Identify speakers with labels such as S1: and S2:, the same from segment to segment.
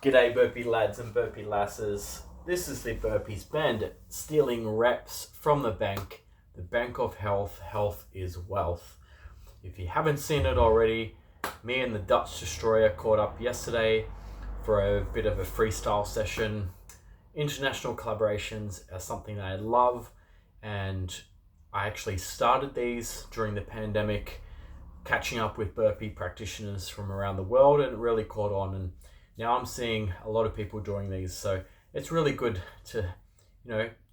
S1: G'day burpee lads and burpee lasses. This is the Burpees Bandit, stealing reps from the bank of health. Health is wealth. If you haven't seen it already, me and the Dutch Destroyer caught up yesterday for a bit of a freestyle session. International collaborations are something that I love, and I actually started these during the pandemic, catching up with burpee practitioners from around the world, and it really caught on. And now I'm seeing a lot of people doing these, so it's really good to,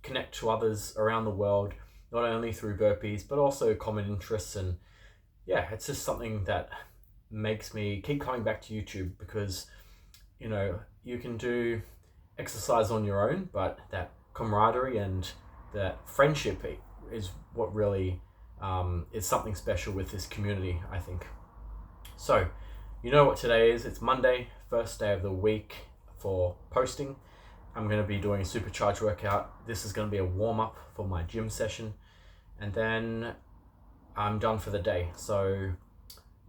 S1: connect to others around the world, not only through burpees, but also common interests. And yeah, it's just something that makes me keep coming back to YouTube because, you can do exercise on your own, but that camaraderie and that friendship is what really is something special with this community, I think. So, you know what today is? It's Monday, first day of the week for posting. I'm going to be doing a Supercharged workout. This is going to be a warm-up for my gym session, and then I'm done for the day. So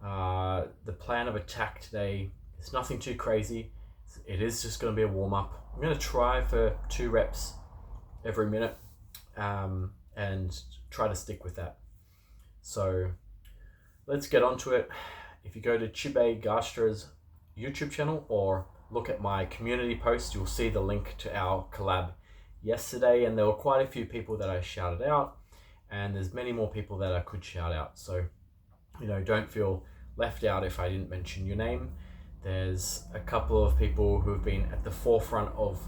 S1: the plan of attack today is nothing too crazy. It is just going to be a warm-up. I'm going to try for 2 reps every minute and try to stick with that. So let's get onto it. If you go to Chibe Gastra's YouTube channel or look at my community post, you'll see the link to our collab yesterday, and there were quite a few people that I shouted out, and there's many more people that I could shout out. So, don't feel left out if I didn't mention your name. There's a couple of people who have been at the forefront of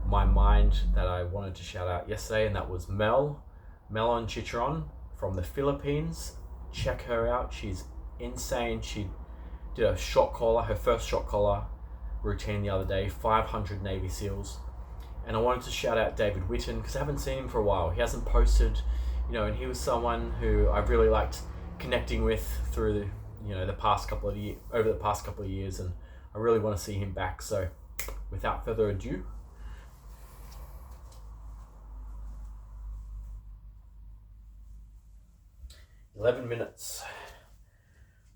S1: my mind that I wanted to shout out yesterday, and that was Melon Chicharon from the Philippines. Check her out. She's insane. She did a shot collar, her first shot collar routine the other day, 500 Navy SEALs. And I wanted to shout out David Witten because I haven't seen him for a while. He hasn't posted, and he was someone who I really liked connecting with through over the past couple of years, and I really want to see him back. So without further ado, $11 minutes.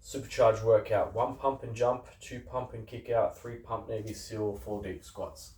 S1: Supercharged workout. 1 pump and jump, 2 pump and kick out, 3 pump Navy SEAL, 4 deep squats.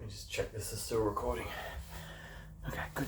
S1: Just check this is still recording. Okay, good.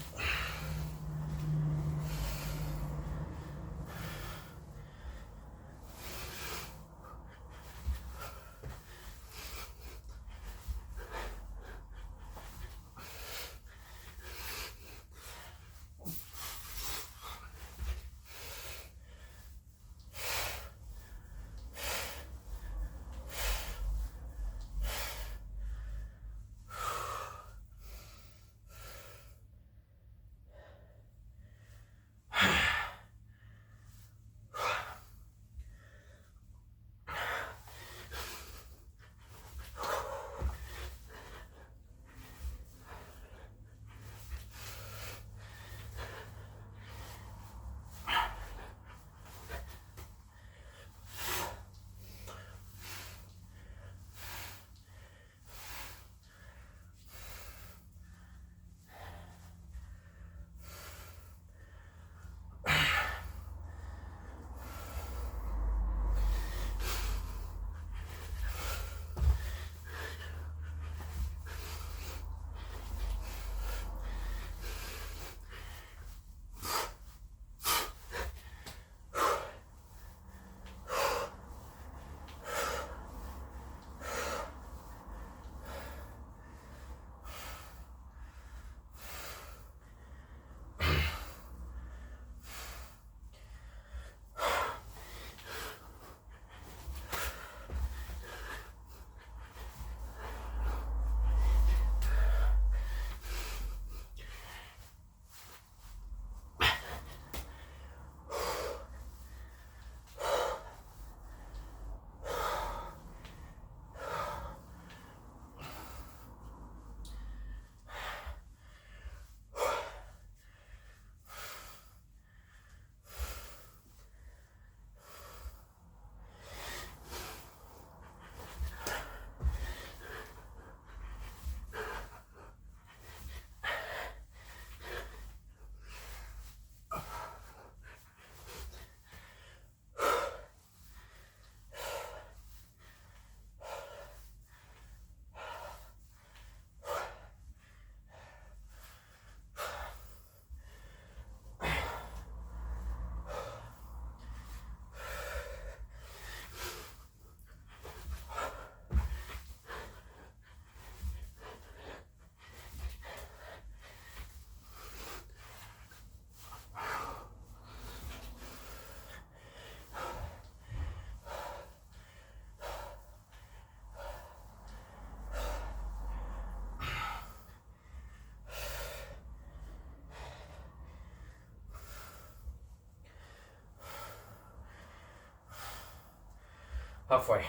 S1: Halfway.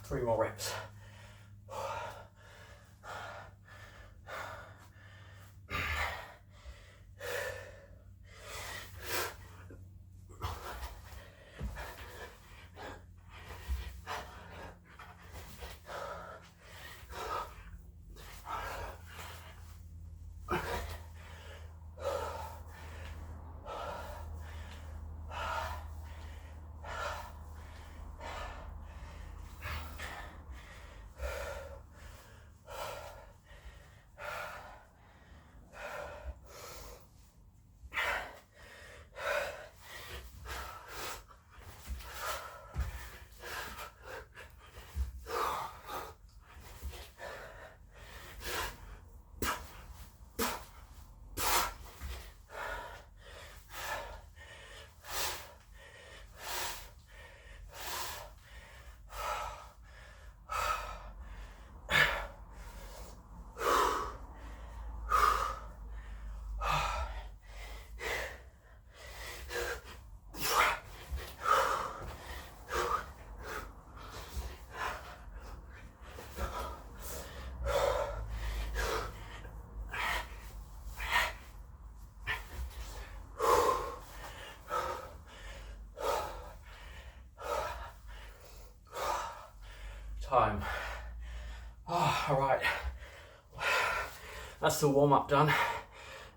S1: Three more reps. time. Oh, all right. That's the warm-up done.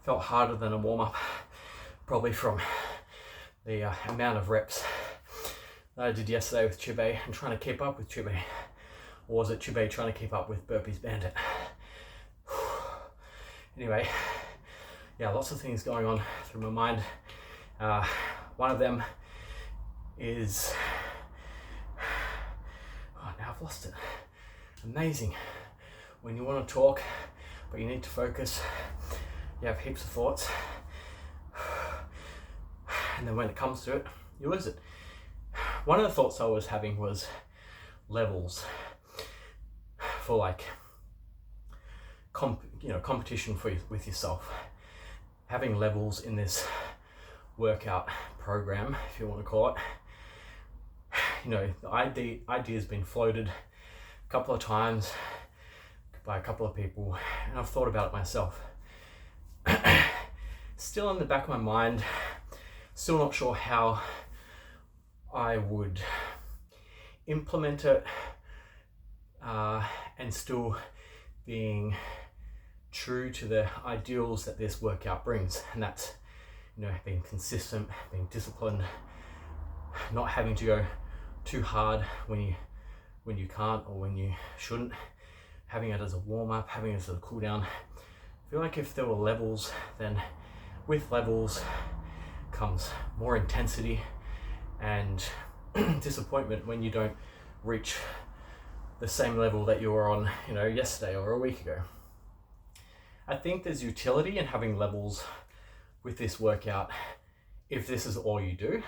S1: Felt harder than a warm-up, probably from the amount of reps that I did yesterday with Chube and trying to keep up with Chube. Or was it Chube trying to keep up with Burpees Bandit? Anyway, yeah, lots of things going on through my mind. One of them is, oh, now I've lost it. Amazing. When you want to talk, but you need to focus, you have heaps of thoughts. And then when it comes to it, you lose it. One of the thoughts I was having was levels for like, competition with yourself. Having levels in this workout program, if you want to call it. The idea has been floated a couple of times by a couple of people, and I've thought about it myself. Still in the back of my mind, still not sure how I would implement it, and still being true to the ideals that this workout brings, and that's being consistent, being disciplined, not having to go too hard when you can't or when you shouldn't, having it as a warm-up, having it as a cool down. I feel like if there were levels, then with levels comes more intensity and disappointment when you don't reach the same level that you were on yesterday or a week ago. I think there's utility in having levels with this workout if this is all you do,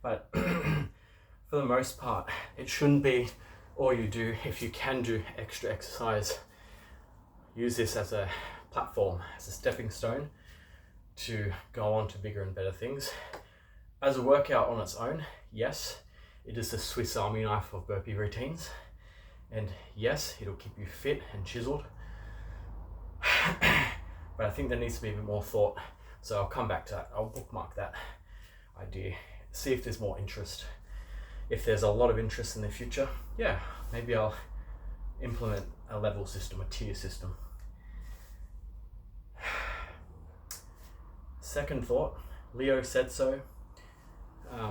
S1: but for the most part it shouldn't be all you do. If you can do extra exercise, use this as a platform, as a stepping stone to go on to bigger and better things. As a workout on its own, yes, it is the Swiss Army knife of burpee routines, and yes, it'll keep you fit and chiseled. But I think there needs to be a bit more thought, so I'll come back to that. I'll bookmark that idea, see if there's more interest. If there's a lot of interest in the future, yeah, maybe I'll implement a level system, a tier system. Second thought, Leo said so.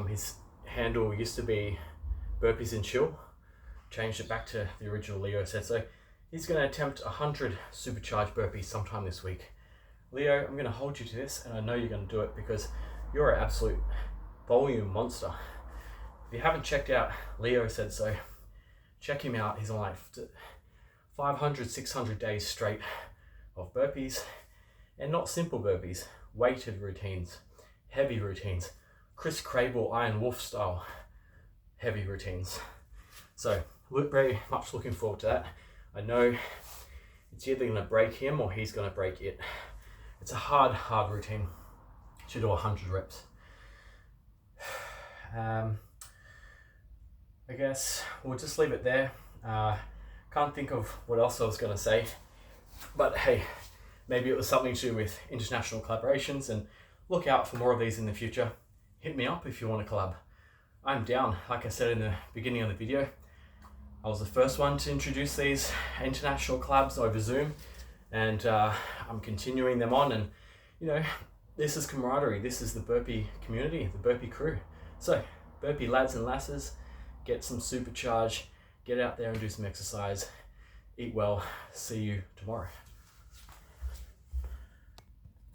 S1: His handle used to be Burpees and Chill, changed it back to the original Leo said so. He's going to attempt 100 supercharged burpees sometime this week. Leo, I'm going to hold you to this, and I know you're going to do it because you're an absolute volume monster. If you haven't checked out Leo Said So, check him out. He's on like 500, 600 days straight of burpees, and not simple burpees, weighted routines, heavy routines, Chris Crable, Iron Wolf style heavy routines. So very much looking forward to that. I know it's either going to break him or he's going to break it. It's a hard routine to do 100 reps. I guess we'll just leave it there. Can't think of what else I was going to say, but hey, maybe it was something to do with international collaborations, and look out for more of these in the future. Hit me up if you want to collab. I'm down. Like I said in the beginning of the video, I was the first one to introduce these international collabs over Zoom, and I'm continuing them on, and this is camaraderie. This is the burpee community, the burpee crew. So burpee lads and lasses, get some supercharge, get out there and do some exercise, eat well. See you tomorrow.